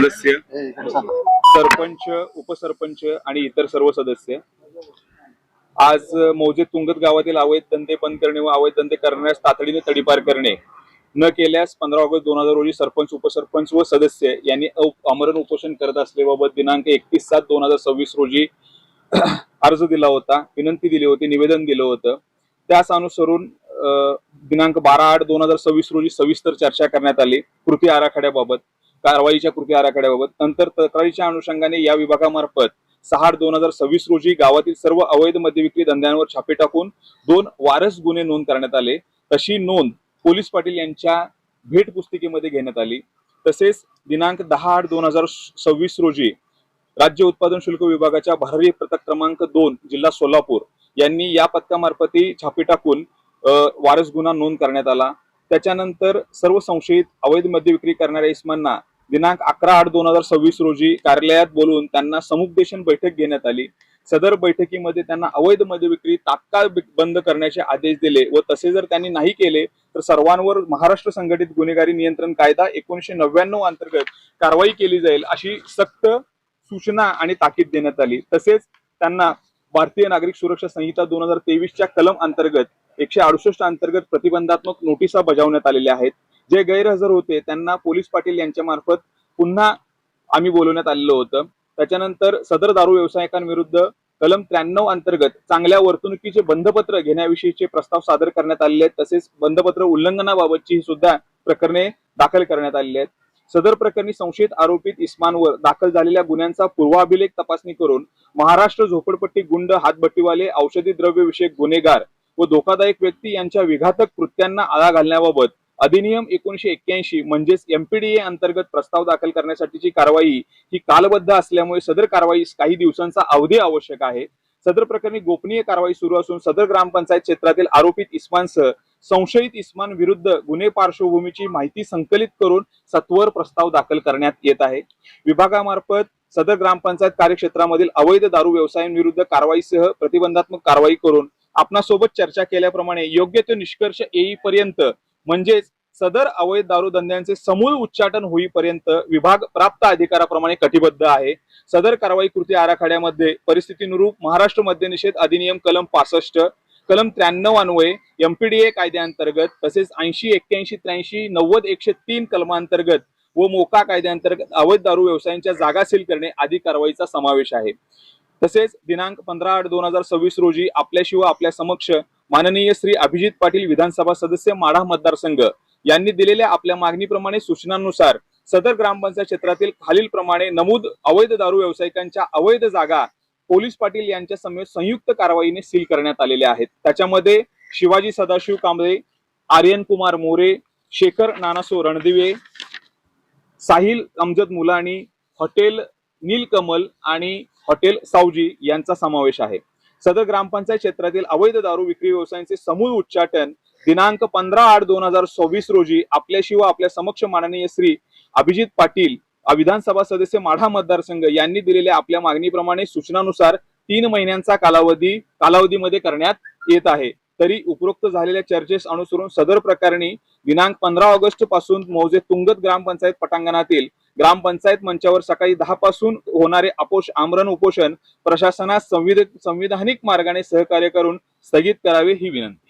सदस्य, सरपंच, उपसरपंच आणि इतर सर्व सदस्य आज मौजे तुंगत गावातील अवैध धंदे बंद करणे व अवैध धंदे करण्यास तातडीने तडीपार करणे न केल्यास 15 ऑगस्ट 2000 रोजी सरपंच, उपसरपंच व सदस्य यांनी आमरण उपोषण करत असल्याबाबत दिनांक 31/7/2026 रोजी अर्ज दिला होता, विनंती दिली होती, निवेदन दिलं होतं. त्यास अनुसरून दिनांक 12/8/2026 रोजी सविस्तर चर्चा करण्यात आली कृती आराखड्याबाबत, कारवाईच्या कृती आराखड्याबाबत. नंतर तक्रारीच्या अनुषंगाने या विभागामार्फत 6/8/2026 रोजी गावातील सर्व अवैध मद्य विक्री धंद्यांवर छापे टाकून 2 वारस गुन्हे नोंद करण्यात आले. तशी नोंद पोलीस पाटील यांच्या भेट पुस्तिकेमध्ये घेण्यात आली. तसेच दिनांक 10/8/2026 रोजी राज्य उत्पादन शुल्क विभागाच्या भरारी पथक क्रमांक 2 जिल्हा सोलापूर यांनी या पथकामार्फत छापे टाकून वारस गुन्हा नोंद करण्यात आला. त्याच्यानंतर सर्व संशयित अवैध मद्य विक्री करणाऱ्या इसमांना दिनांक 11/8/2026 रोजी कार्यालयात बोलवून त्यांना समुपदेशन बैठक घेण्यात आली. सदर बैठकीमध्ये त्यांना अवैध मद्य विक्री तात्काळ बंद करण्याचे आदेश दिले व तसे जर त्यांनी नाही केले तर सर्वांवर महाराष्ट्र संघटित गुन्हेगारी नियंत्रण कायदा 1999 अंतर्गत कारवाई केली जाईल अशी सक्त सूचना आणि ताकीद देण्यात आली. तसेच त्यांना भारतीय नागरिक सुरक्षा संहिता 2023च्या कलम अंतर्गत 168 अंतर्गत प्रतिबंधात्मक नोटिसा बजावण्यात आलेल्या आहेत. जे गैरहजर होते त्यांना पोलीस पाटील यांच्या मार्फत पुन्हा आम्ही बोलवण्यात आलेलं होतं. त्याच्यानंतर सदर दारू व्यावसायिकांविरुद्ध कलम 93 अंतर्गत चांगल्या वर्तणुकीचे बंधपत्र घेण्याविषयीचे प्रस्ताव सादर करण्यात आलेले आहेत. तसेच बंधपत्र उल्लंघनाबाबतची सुद्धा प्रकरणे दाखल करण्यात आलेली आहेत. सदर प्रकरणी संशयित आरोपित इस्मांवर दाखल झालेल्या गुन्ह्यांचा पूर्वाभिलेख तपासणी करून महाराष्ट्र झोपडपट्टी गुंड, हातभट्टीवाले, औषधी द्रव्य विषयक गुन्हेगार व धोकादायक व्यक्ती यांच्या विघातक कृत्यांना आळा घालण्याबाबत अधिनियम 1981 म्हणजेच MPDA अंतर्गत प्रस्ताव दाखल करण्यासाठीची कारवाई ही कालबद्ध असल्यामुळे सदर कारवाईस काही दिवसांचा अवधी आवश्यक आहे. सदर प्रकरणी गोपनीय कारवाई सुरू असून सदर ग्रामपंचायत क्षेत्रातील आरोपित इस्मांसह संशयित इस्मान विरुद्ध गुन्हे पार्श्वभूमीची माहिती संकलित करून सत्वर प्रस्ताव दाखल करण्यात येत आहे. विभागामार्फत सदर ग्रामपंचायत कार्यक्षेत्रामधील अवैध दारू व्यवसायांविरुद्ध कारवाईसह प्रतिबंधात्मक कारवाई करून आपणासोबत चर्चा केल्याप्रमाणे योग्य ते निष्कर्ष येईपर्यंत म्हणजेच सदर अवैध दारू धंद्यांचे समूळ उच्चाटन होईपर्यंत विभाग प्राप्त अधिकाराप्रमाणे कटिबद्ध आहे. सदर कारवाई कृती आराखड्यामध्ये परिस्थितीनुरूप महाराष्ट्र मद्यनिषेध अधिनियम कलम 65, कलम 93 अन्वये MPDA कायद्याअंतर्गत तसेच 80, 81, 83, 90, 103 कलमांतर्गत व मोका कायद्याअंतर्गत अवैध दारू व्यवसायांच्या जागा सील करणे आदी कारवाईचा समावेश आहे. तसेच दिनांक 15/8/2026 रोजी आपल्याशी व आपल्या समक्ष माननीय श्री अभिजित पाटील विधानसभा सदस्य माढा मतदारसंघ यांनी दिलेल्या आपल्या मागणीप्रमाणे सूचनांनुसार सदर ग्रामपंचायत क्षेत्रातील खालीलप्रमाणे नमूद अवैध दारू व्यावसायिकांच्या अवैध जागा पोलीस पाटील यांच्या समेत संयुक्त कारवाईने सील करण्यात आलेल्या आहेत. त्याच्यामध्ये शिवाजी सदाशिव कांबळे, आर्यन कुमार मोरे, शेखर नानासो रणदिवे, साहिल अमजद मुलानी, हॉटेल नीलकमल आणि हॉटेल सावजी यांचा समावेश आहे. सदर ग्रामपंचायत क्षेत्रातील अवैध दारू विक्री व्यवसायांचे समूळ उच्चाटन दिनांक 15/8/2026 रोजी आपल्याशी व आपल्या समक्ष माननीय श्री अभिजित पाटील विधानसभा सदस्य माढा मतदारसंघ यांनी दिलेल्या आपल्या मागणीप्रमाणे सूचनानुसार 3 महिन्यांचा कालावधीमध्ये करण्यात येत आहे. तरी उपरोक्त झालेल्या चर्चेस अनुसरून सदर प्रकरणी दिनांक 15 ऑगस्ट पासून मौजे तुंगत ग्रामपंचायत पटांगणातील ग्रामपंचायत मंचावर सकाळी 10 पासून होणारे आमरण उपोषण प्रशासनास संविधानिक मार्गाने सहकार्य करून स्थगित करावे ही विनंती.